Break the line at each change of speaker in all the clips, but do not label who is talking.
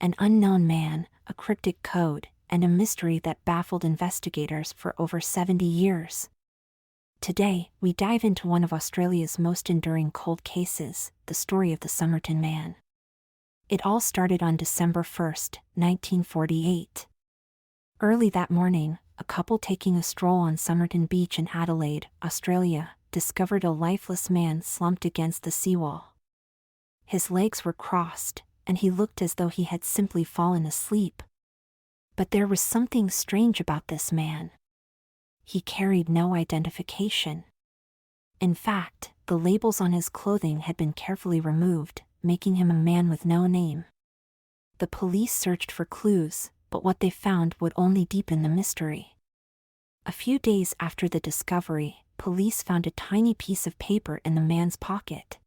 an unknown man, a cryptic code, and a mystery that baffled investigators for over 70 years. Today, we dive into one of Australia's most enduring cold cases, the story of the Summerton Man. It all started on December 1, 1948. Early that morning, a couple taking a stroll on Somerton Beach in Adelaide, Australia, discovered a lifeless man slumped against the seawall. His legs were crossed, and he looked as though he had simply fallen asleep. But there was something strange about this man. He carried no identification. In fact, the labels on his clothing had been carefully removed, making him a man with no name. The police searched for clues, but what they found would only deepen the mystery. A few days after the discovery, police found a tiny piece of paper in the man's pocket.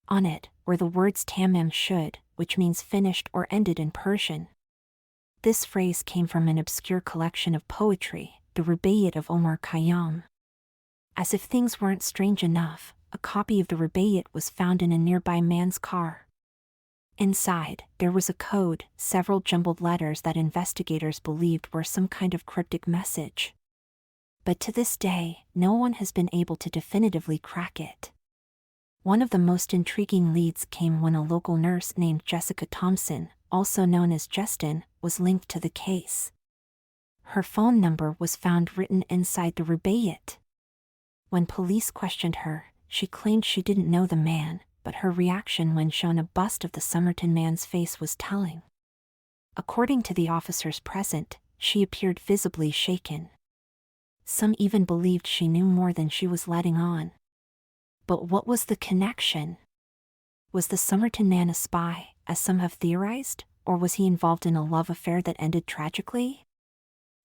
On it were the words "Tamam Shud," which means finished or ended in Persian. This phrase came from an obscure collection of poetry, the Rubaiyat of Omar Khayyam. As if things weren't strange enough, a copy of the Rubaiyat was found in a nearby man's car. Inside, there was a code, several jumbled letters that investigators believed were some kind of cryptic message. But to this day, no one has been able to definitively crack it. One of the most intriguing leads came when a local nurse named Jessica Thompson, also known as Justin, was linked to the case. Her phone number was found written inside the Rubaiyat. When police questioned her, she claimed she didn't know the man, but her reaction when shown a bust of the Summerton Man's face was telling. According to the officers present, she appeared visibly shaken. Some even believed she knew more than she was letting on. But what was the connection? Was the Summerton Man a spy, as some have theorized, or was he involved in a love affair that ended tragically?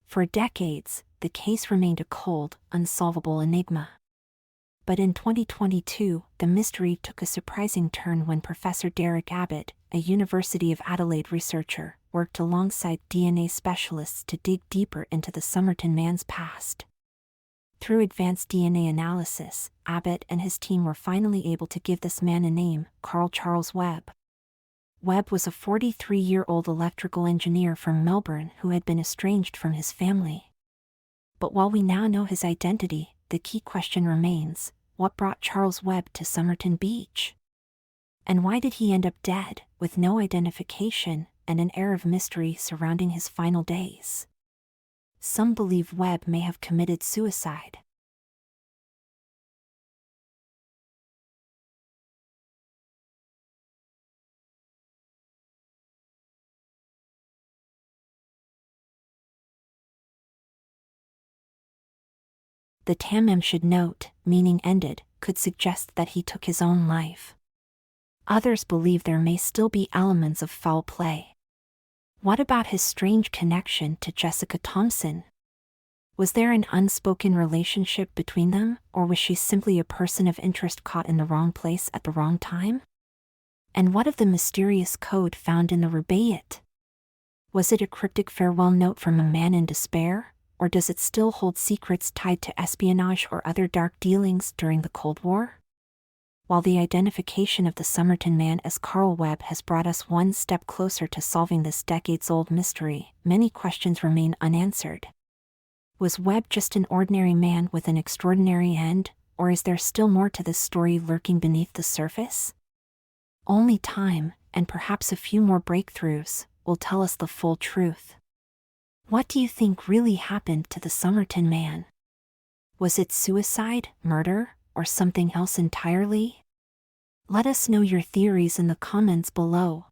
For decades, the case remained a cold, unsolvable enigma. But in 2022, the mystery took a surprising turn when Professor Derek Abbott, a University of Adelaide researcher, worked alongside DNA specialists to dig deeper into the Summerton Man's past. Through advanced DNA analysis, Abbott and his team were finally able to give this man a name, Charles Webb. Webb was a 43-year-old electrical engineer from Melbourne who had been estranged from his family. But while we now know his identity, the key question remains: what brought Charles Webb to Somerton Beach? And why did he end up dead, with no identification, and an air of mystery surrounding his final days? Some believe Webb may have committed suicide. The Tamam Shud note, meaning ended, could suggest that he took his own life. Others believe there may still be elements of foul play. What about his strange connection to Jessica Thompson? Was there an unspoken relationship between them, or was she simply a person of interest caught in the wrong place at the wrong time? And what of the mysterious code found in the Rubaiyat? Was it a cryptic farewell note from a man in despair, or does it still hold secrets tied to espionage or other dark dealings during the Cold War? While the identification of the Summerton Man as Charles Webb has brought us one step closer to solving this decades-old mystery, many questions remain unanswered. Was Webb just an ordinary man with an extraordinary end, or is there still more to this story lurking beneath the surface? Only time, and perhaps a few more breakthroughs, will tell us the full truth. What do you think really happened to the Summerton Man? Was it suicide, murder, or something else entirely? Let us know your theories in the comments below.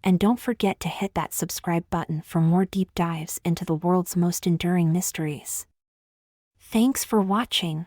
And don't forget to hit that subscribe button for more deep dives into the world's most enduring mysteries. Thanks for watching.